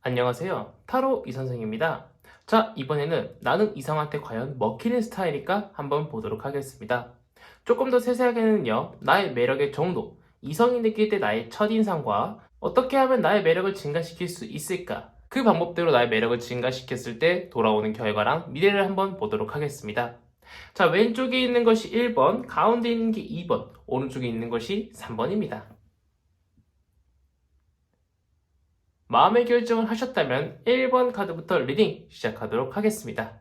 안녕하세요. 타로 이선생입니다. 자, 이번에는 나는 이성한테 과연 먹히는 스타일일까 한번 보도록 하겠습니다. 조금 더 세세하게는요, 나의 매력의 정도, 이성이 느낄 때 나의 첫인상과 어떻게 하면 나의 매력을 증가시킬 수 있을까? 그 방법대로 나의 매력을 증가시켰을 때 돌아오는 결과랑 미래를 한번 보도록 하겠습니다. 자, 왼쪽에 있는 것이 1번, 가운데 있는 게 2번, 오른쪽에 있는 것이 3번입니다. 마음의 결정을 하셨다면 1번 카드부터 리딩 시작하도록 하겠습니다.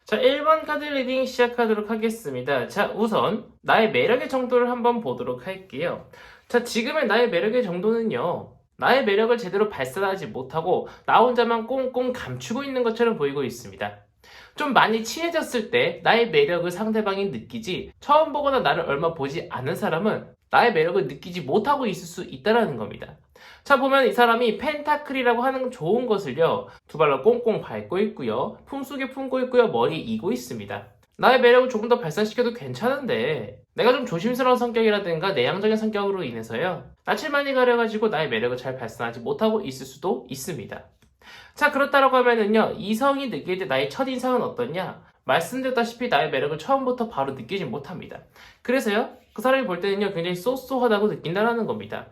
자, 1번 카드 리딩 시작하도록 하겠습니다. 자, 우선 나의 매력의 정도를 한번 보도록 할게요. 자, 지금의 나의 매력의 정도는요, 나의 매력을 제대로 발산하지 못하고 나 혼자만 꽁꽁 감추고 있는 것처럼 보이고 있습니다. 좀 많이 친해졌을 때 나의 매력을 상대방이 느끼지, 처음 보거나 나를 얼마 보지 않은 사람은 나의 매력을 느끼지 못하고 있을 수 있다는 겁니다. 자, 보면 이 사람이 펜타클이라고 하는 좋은 것을요, 두 발로 꽁꽁 밟고 있고요, 품속에 품고 있고요, 머리에 이고 있습니다. 나의 매력을 조금 더 발산시켜도 괜찮은데 내가 좀 조심스러운 성격이라든가 내향적인 성격으로 인해서요, 낯을 많이 가려가지고 나의 매력을 잘 발산하지 못하고 있을 수도 있습니다. 자, 그렇다고 하면은요, 이성이 느낄 때 나의 첫인상은 어떠냐? 말씀드렸다시피 나의 매력을 처음부터 바로 느끼지 못합니다. 그래서요, 그 사람이 볼 때는요, 굉장히 쏘쏘하다고 느낀다는 겁니다.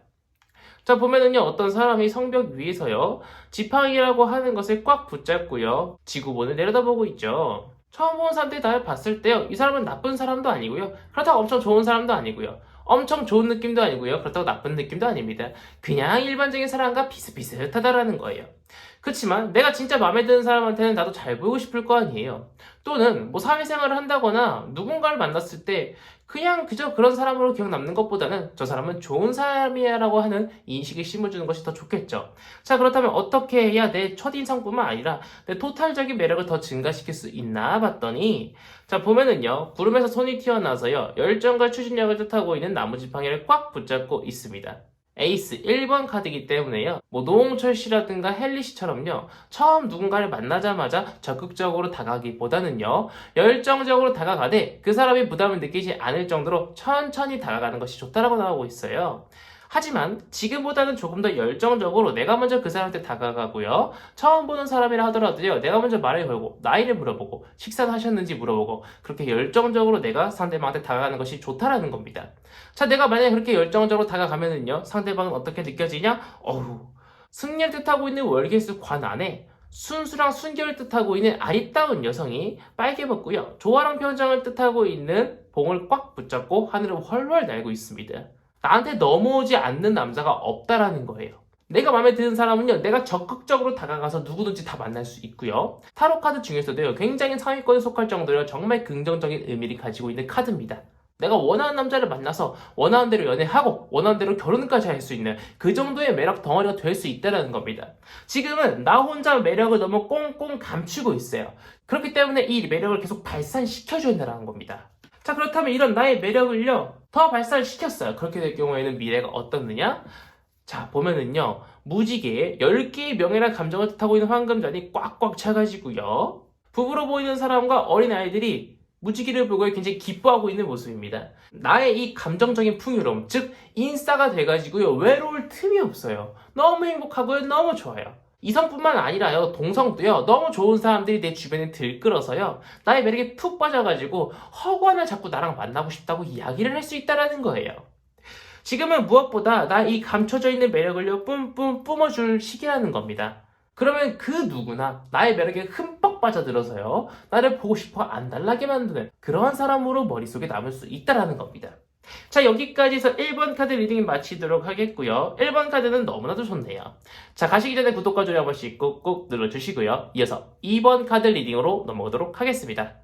자, 보면은요, 어떤 사람이 성벽 위에서요, 지팡이라고 하는 것을 꽉 붙잡고요, 지구본을 내려다보고 있죠. 처음 보는 사람들이 나를 봤을 때요, 이 사람은 나쁜 사람도 아니고요, 그렇다고 엄청 좋은 사람도 아니고요, 엄청 좋은 느낌도 아니고요, 그렇다고 나쁜 느낌도 아닙니다. 그냥 일반적인 사람과 비슷비슷하다라는 거예요. 그치만 내가 진짜 마음에 드는 사람한테는 나도 잘 보이고 싶을 거 아니에요. 또는 뭐 사회생활을 한다거나 누군가를 만났을 때 그냥 그저 그런 사람으로 기억 남는 것보다는 저 사람은 좋은 사람이야 라고 하는 인식을 심어주는 것이 더 좋겠죠. 자, 그렇다면 어떻게 해야 내 첫인상뿐만 아니라 내 토탈적인 매력을 더 증가시킬 수 있나 봤더니, 자, 보면은요, 구름에서 손이 튀어나와서요, 열정과 추진력을 뜻하고 있는 나무지팡이를 꽉 붙잡고 있습니다. 에이스 1번 카드이기 때문에요, 뭐 노홍철 씨라든가 헨리 씨처럼요, 처음 누군가를 만나자마자 적극적으로 다가가기보다는요, 열정적으로 다가가되 그 사람이 부담을 느끼지 않을 정도로 천천히 다가가는 것이 좋다라고 나오고 있어요. 하지만 지금보다는 조금 더 열정적으로 내가 먼저 그 사람한테 다가가고요, 처음 보는 사람이라 하더라도요, 내가 먼저 말을 걸고 나이를 물어보고 식사를 하셨는지 물어보고 그렇게 열정적으로 내가 상대방한테 다가가는 것이 좋다라는 겁니다. 자, 내가 만약에 그렇게 열정적으로 다가가면은요, 상대방은 어떻게 느껴지냐? 승리를 뜻하고 있는 월계수 관 안에 순수랑 순결을 뜻하고 있는 아리따운 여성이 빨개 벗고요, 조화랑 편장을 뜻하고 있는 봉을 꽉 붙잡고 하늘을 훨훨 날고 있습니다. 나한테 넘어오지 않는 남자가 없다라는 거예요. 내가 마음에 드는 사람은요, 내가 적극적으로 다가가서 누구든지 다 만날 수 있고요, 타로 카드 중에서도요, 굉장히 상위권에 속할 정도로 정말 긍정적인 의미를 가지고 있는 카드입니다. 내가 원하는 남자를 만나서 원하는 대로 연애하고 원하는 대로 결혼까지 할 수 있는 그 정도의 매력 덩어리가 될 수 있다는 겁니다. 지금은 나 혼자 매력을 너무 꽁꽁 감추고 있어요. 그렇기 때문에 이 매력을 계속 발산시켜줘야 한다는 겁니다. 자, 그렇다면 이런 나의 매력을요, 더 발산을 시켰어요. 그렇게 될 경우에는 미래가 어떻느냐? 자, 보면은요, 무지개에 10개의 명예나 감정을 뜻하고 있는 황금잔이 꽉꽉 차가지고요, 부부로 보이는 사람과 어린아이들이 무지개를 보고 굉장히 기뻐하고 있는 모습입니다. 나의 이 감정적인 풍요로움, 즉 인싸가 돼가지고요, 외로울 틈이 없어요. 너무 행복하고요, 너무 좋아요. 이성뿐만 아니라요, 동성도요, 너무 좋은 사람들이 내 주변에 들끓어서요, 나의 매력에 푹 빠져가지고 허구하면 자꾸 나랑 만나고 싶다고 이야기를 할 수 있다는 거예요. 지금은 무엇보다 나 이 감춰져 있는 매력을요, 뿜뿜 뿜어줄 시기라는 겁니다. 그러면 그 누구나 나의 매력에 흠뻑 빠져들어서요, 나를 보고 싶어 안달나게 만드는 그러한 사람으로 머릿속에 남을 수 있다는 겁니다. 자, 여기까지 해서 1번 카드 리딩 마치도록 하겠고요. 1번 카드는 너무나도 좋네요. 자, 가시기 전에 구독과 좋아요 한 번씩 꾹꾹 눌러주시고요. 이어서 2번 카드 리딩으로 넘어가도록 하겠습니다.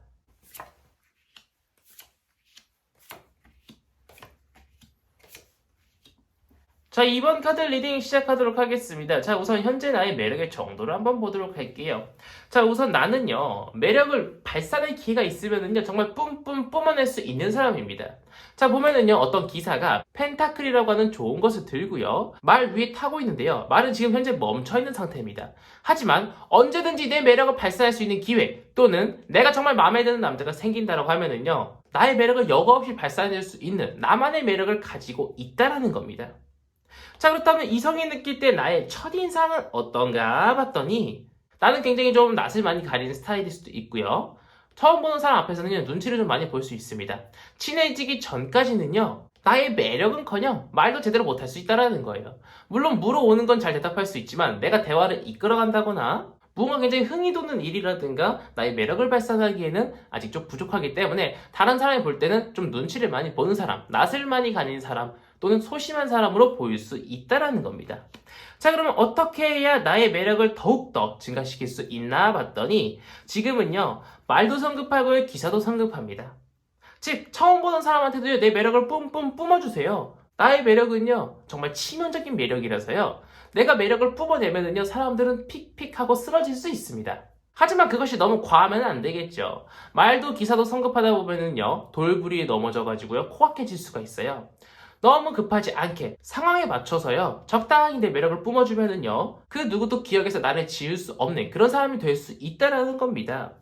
자, 2번 카드 리딩 시작하도록 하겠습니다. 자, 우선 현재 나의 매력의 정도를 한번 보도록 할게요. 자, 우선 나는요, 매력을 발산의 기회가 있으면은요, 정말 뿜뿜 뿜어낼 수 있는 사람입니다. 자, 보면은요, 어떤 기사가 펜타클이라고 하는 좋은 것을 들고요, 말 위에 타고 있는데요. 말은 지금 현재 멈춰있는 상태입니다. 하지만 언제든지 내 매력을 발산할 수 있는 기회, 또는 내가 정말 마음에 드는 남자가 생긴다라고 하면은요, 나의 매력을 여과 없이 발산해줄 수 있는 나만의 매력을 가지고 있다라는 겁니다. 자, 그렇다면 이성이 느낄 때 나의 첫인상은 어떤가 봤더니, 나는 굉장히 좀 낯을 많이 가리는 스타일일 수도 있고요. 처음 보는 사람 앞에서는 눈치를 좀 많이 볼 수 있습니다. 친해지기 전까지는요, 나의 매력은커녕 말도 제대로 못할 수 있다는 거예요. 물론 물어오는 건 잘 대답할 수 있지만 내가 대화를 이끌어간다거나 무언가 굉장히 흥이 돋는 일이라든가 나의 매력을 발산하기에는 아직 좀 부족하기 때문에 다른 사람이 볼 때는 좀 눈치를 많이 보는 사람, 낯을 많이 가리는 사람 또는 소심한 사람으로 보일 수 있다는 겁니다. 자, 그러면 어떻게 해야 나의 매력을 더욱더 증가시킬 수 있나 봤더니 지금은요, 말도 성급하고요, 기사도 성급합니다. 즉, 처음 보는 사람한테도 내 매력을 뿜뿜 뿜어주세요. 나의 매력은요, 정말 치명적인 매력이라서요, 내가 매력을 뿜어내면은요, 사람들은 픽픽하고 쓰러질 수 있습니다. 하지만 그것이 너무 과하면 안 되겠죠. 말도 기사도 성급하다 보면은요, 돌부리에 넘어져가지고요, 코악해질 수가 있어요. 너무 급하지 않게 상황에 맞춰서요, 적당히 내 매력을 뿜어주면은요, 그 누구도 기억에서 나를 지울 수 없는 그런 사람이 될 수 있다라는 겁니다.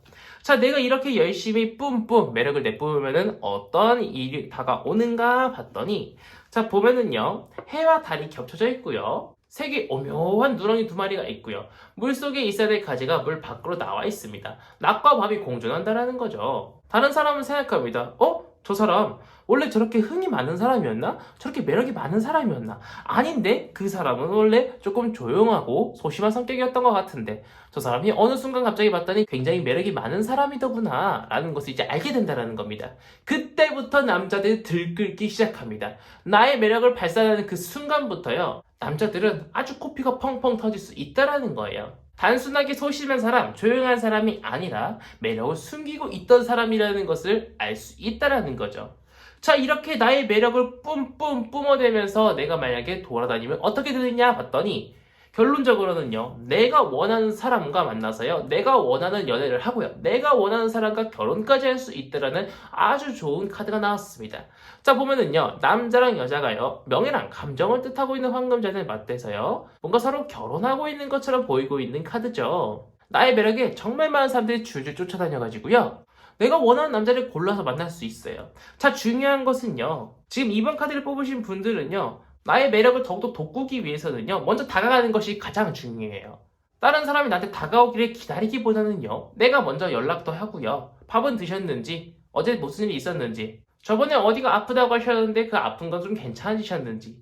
자, 내가 이렇게 열심히 뿜뿜 매력을 내뿜으면은 어떤 일이 다가오는가 봤더니, 자, 보면은요, 해와 달이 겹쳐져 있고요, 색이 오묘한 누렁이 2마리가 있고요, 물속에 있어야 될 가지가 물 밖으로 나와 있습니다. 낮과 밤이 공존한다라는 거죠. 다른 사람은 생각합니다. 저 사람 원래 저렇게 흥이 많은 사람이었나? 저렇게 매력이 많은 사람이었나? 아닌데 그 사람은 원래 조금 조용하고 소심한 성격이었던 것 같은데 저 사람이 어느 순간 갑자기 봤더니 굉장히 매력이 많은 사람이더구나 라는 것을 이제 알게 된다는 겁니다. 그때부터 남자들이 들끓기 시작합니다. 나의 매력을 발산하는 그 순간부터요, 남자들은 아주 코피가 펑펑 터질 수 있다는 거예요. 단순하게 소심한 사람, 조용한 사람이 아니라 매력을 숨기고 있던 사람이라는 것을 알 수 있다는 거죠. 자, 이렇게 나의 매력을 뿜뿜 뿜어대면서 내가 만약에 돌아다니면 어떻게 되느냐 봤더니, 결론적으로는요, 내가 원하는 사람과 만나서요, 내가 원하는 연애를 하고요, 내가 원하는 사람과 결혼까지 할 수 있다라는 아주 좋은 카드가 나왔습니다. 자, 보면은요, 남자랑 여자가요, 명예랑 감정을 뜻하고 있는 황금잔을 맞대서요, 뭔가 서로 결혼하고 있는 것처럼 보이고 있는 카드죠. 나의 매력에 정말 많은 사람들이 줄줄 쫓아다녀가지고요, 내가 원하는 남자를 골라서 만날 수 있어요. 자, 중요한 것은요, 지금 이번 카드를 뽑으신 분들은요, 나의 매력을 더욱더 돋구기 위해서는요, 먼저 다가가는 것이 가장 중요해요. 다른 사람이 나한테 다가오기를 기다리기보다는요, 내가 먼저 연락도 하고요, 밥은 드셨는지, 어제 무슨 일이 있었는지, 저번에 어디가 아프다고 하셨는데 그 아픈 건 좀 괜찮으셨는지,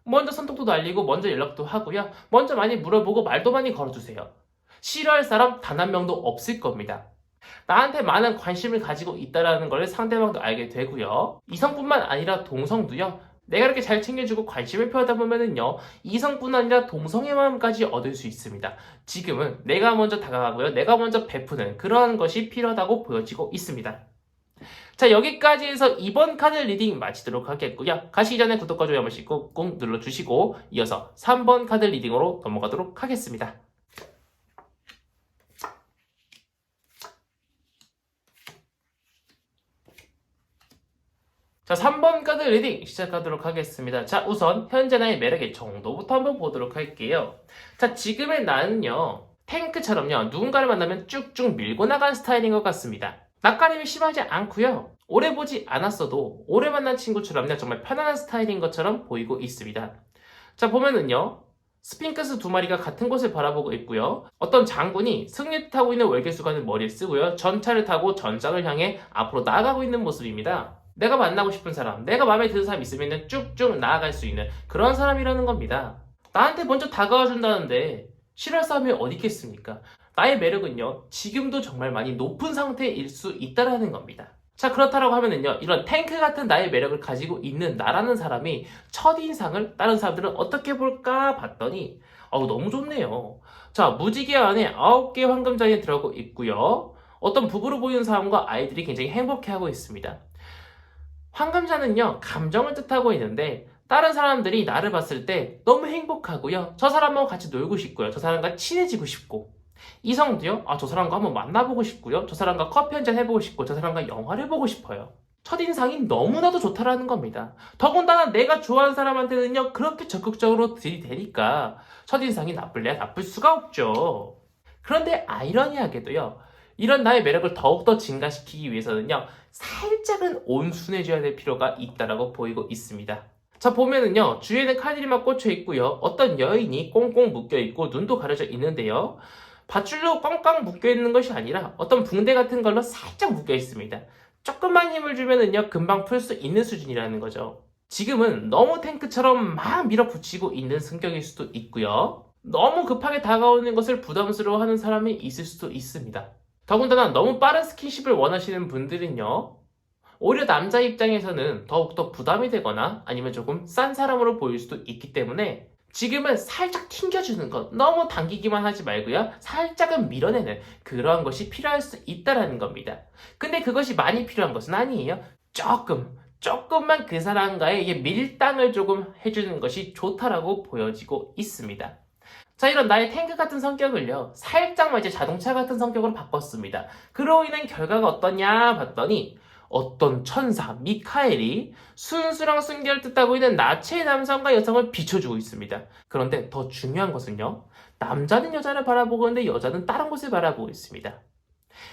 먼저 손톱도 날리고 먼저 연락도 하고요, 먼저 많이 물어보고 말도 많이 걸어주세요. 싫어할 사람 단 한 명도 없을 겁니다. 나한테 많은 관심을 가지고 있다는 걸 상대방도 알게 되고요, 이성뿐만 아니라 동성도요, 내가 이렇게 잘 챙겨주고 관심을 표하다 보면은요, 이성뿐 아니라 동성의 마음까지 얻을 수 있습니다. 지금은 내가 먼저 다가가고요, 내가 먼저 베푸는 그런 것이 필요하다고 보여지고 있습니다. 자, 여기까지 해서 이번 카드 리딩 마치도록 하겠고요. 가시기 전에 구독과 좋아요 한 번씩 꾹꾹 눌러주시고 이어서 3번 카드 리딩으로 넘어가도록 하겠습니다. 자, 3번 카드 리딩 시작하도록 하겠습니다. 자, 우선 현재 나의 매력의 정도부터 한번 보도록 할게요. 자, 지금의 나는요, 탱크처럼요, 누군가를 만나면 쭉쭉 밀고 나간 스타일인 것 같습니다. 낯가림이 심하지 않고요, 오래 보지 않았어도 오래 만난 친구처럼요, 정말 편안한 스타일인 것처럼 보이고 있습니다. 자, 보면은요, 스핑크스 2마리가 같은 곳을 바라보고 있고요, 어떤 장군이 승리를 타고 있는 월계수관을 머리에 쓰고요, 전차를 타고 전장을 향해 앞으로 나아가고 있는 모습입니다. 내가 만나고 싶은 사람, 내가 마음에 드는 사람 있으면 쭉쭉 나아갈 수 있는 그런 사람이라는 겁니다. 나한테 먼저 다가와 준다는데 싫어할 사람이 어디 있겠습니까? 나의 매력은요, 지금도 정말 많이 높은 상태일 수 있다는 겁니다. 자, 그렇다라고 하면은요, 이런 탱크 같은 나의 매력을 가지고 있는 나라는 사람이 첫인상을 다른 사람들은 어떻게 볼까 봤더니 너무 좋네요. 자, 무지개 안에 9개 황금잔이 들어가고 있고요, 어떤 부부로 보이는 사람과 아이들이 굉장히 행복해하고 있습니다. 황금잔은요, 감정을 뜻하고 있는데 다른 사람들이 나를 봤을 때 너무 행복하고요, 저 사람하고 같이 놀고 싶고요, 저 사람과 친해지고 싶고, 이성도요? 저 사람과 한번 만나보고 싶고요. 저 사람과 커피 한잔 해보고 싶고, 저 사람과 영화를 보고 싶어요. 첫인상이 너무나도 좋다라는 겁니다. 더군다나 내가 좋아하는 사람한테는요, 그렇게 적극적으로 들이대니까 첫인상이 나쁠래야 나쁠 수가 없죠. 그런데 아이러니하게도요, 이런 나의 매력을 더욱더 증가시키기 위해서는요, 살짝은 온순해져야 될 필요가 있다라고 보이고 있습니다. 자, 보면은요, 주위에는 칼들이 막 꽂혀 있고요, 어떤 여인이 꽁꽁 묶여 있고 눈도 가려져 있는데요, 밧줄로 꽝꽝 묶여 있는 것이 아니라 어떤 붕대 같은 걸로 살짝 묶여 있습니다. 조금만 힘을 주면은요, 금방 풀 수 있는 수준이라는 거죠. 지금은 너무 탱크처럼 막 밀어붙이고 있는 성격일 수도 있고요. 너무 급하게 다가오는 것을 부담스러워하는 사람이 있을 수도 있습니다. 더군다나 너무 빠른 스킨십을 원하시는 분들은요, 오히려 남자 입장에서는 더욱더 부담이 되거나 아니면 조금 싼 사람으로 보일 수도 있기 때문에 지금은 살짝 튕겨주는 것, 너무 당기기만 하지 말고요, 살짝은 밀어내는 그러한 것이 필요할 수 있다라는 겁니다. 근데 그것이 많이 필요한 것은 아니에요. 조금만 그 사람과의 이게 밀당을 조금 해주는 것이 좋다라고 보여지고 있습니다. 자, 이런 나의 탱크 같은 성격을요, 살짝만 이제 자동차 같은 성격으로 바꿨습니다. 그로 인한 결과가 어떠냐 봤더니, 어떤 천사 미카엘이 순수랑 순결을 뜻하고 있는 나체의 남성과 여성을 비춰주고 있습니다. 그런데 더 중요한 것은요, 남자는 여자를 바라보고 있는데 여자는 다른 곳을 바라보고 있습니다.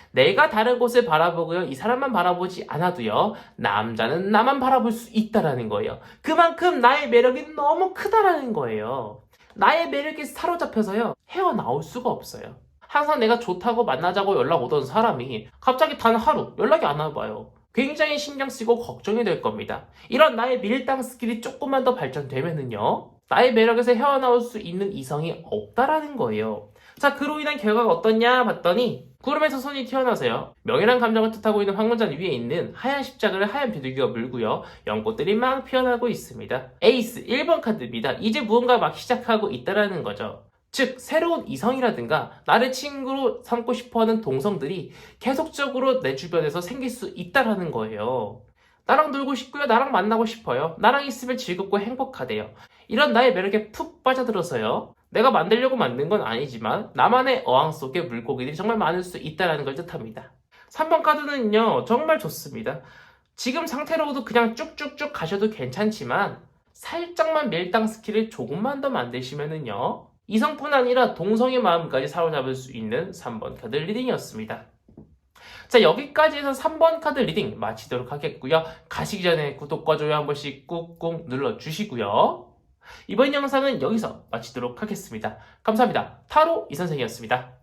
내가 다른 곳을 바라보고요, 이 사람만 바라보지 않아도요, 남자는 나만 바라볼 수 있다라는 거예요. 그만큼 나의 매력이 너무 크다라는 거예요. 나의 매력에 사로잡혀서요, 헤어나올 수가 없어요. 항상 내가 좋다고 만나자고 연락 오던 사람이 갑자기 단 하루 연락이 안 와봐요. 굉장히 신경 쓰고 걱정이 될 겁니다. 이런 나의 밀당 스킬이 조금만 더 발전되면은요, 나의 매력에서 헤어나올 수 있는 이성이 없다라는 거예요. 자, 그로 인한 결과가 어떻냐 봤더니, 구름에서 손이 튀어나와서요, 명예란 감정을 뜻하고 있는 황금잔 위에 있는 하얀 십자가를 하얀 비둘기가 물고요, 연꽃들이 막 피어나고 있습니다. 에이스 1번 카드입니다. 이제 무언가 막 시작하고 있다라는 거죠. 즉, 새로운 이성이라든가 나를 친구로 삼고 싶어하는 동성들이 계속적으로 내 주변에서 생길 수 있다라는 거예요. 나랑 놀고 싶고요, 나랑 만나고 싶어요, 나랑 있으면 즐겁고 행복하대요. 이런 나의 매력에 푹 빠져들어서요, 내가 만들려고 만든 건 아니지만 나만의 어항 속에 물고기들이 정말 많을 수 있다는 걸 뜻합니다. 3번 카드는요, 정말 좋습니다. 지금 상태로도 그냥 쭉쭉쭉 가셔도 괜찮지만 살짝만 밀당 스킬을 조금만 더 만드시면은요, 이성뿐 아니라 동성의 마음까지 사로잡을 수 있는 3번 카드 리딩이었습니다. 자, 여기까지 해서 3번 카드 리딩 마치도록 하겠고요. 가시기 전에 구독과 좋아요 한 번씩 꾹꾹 눌러주시고요. 이번 영상은 여기서 마치도록 하겠습니다. 감사합니다. 타로 이선생이었습니다.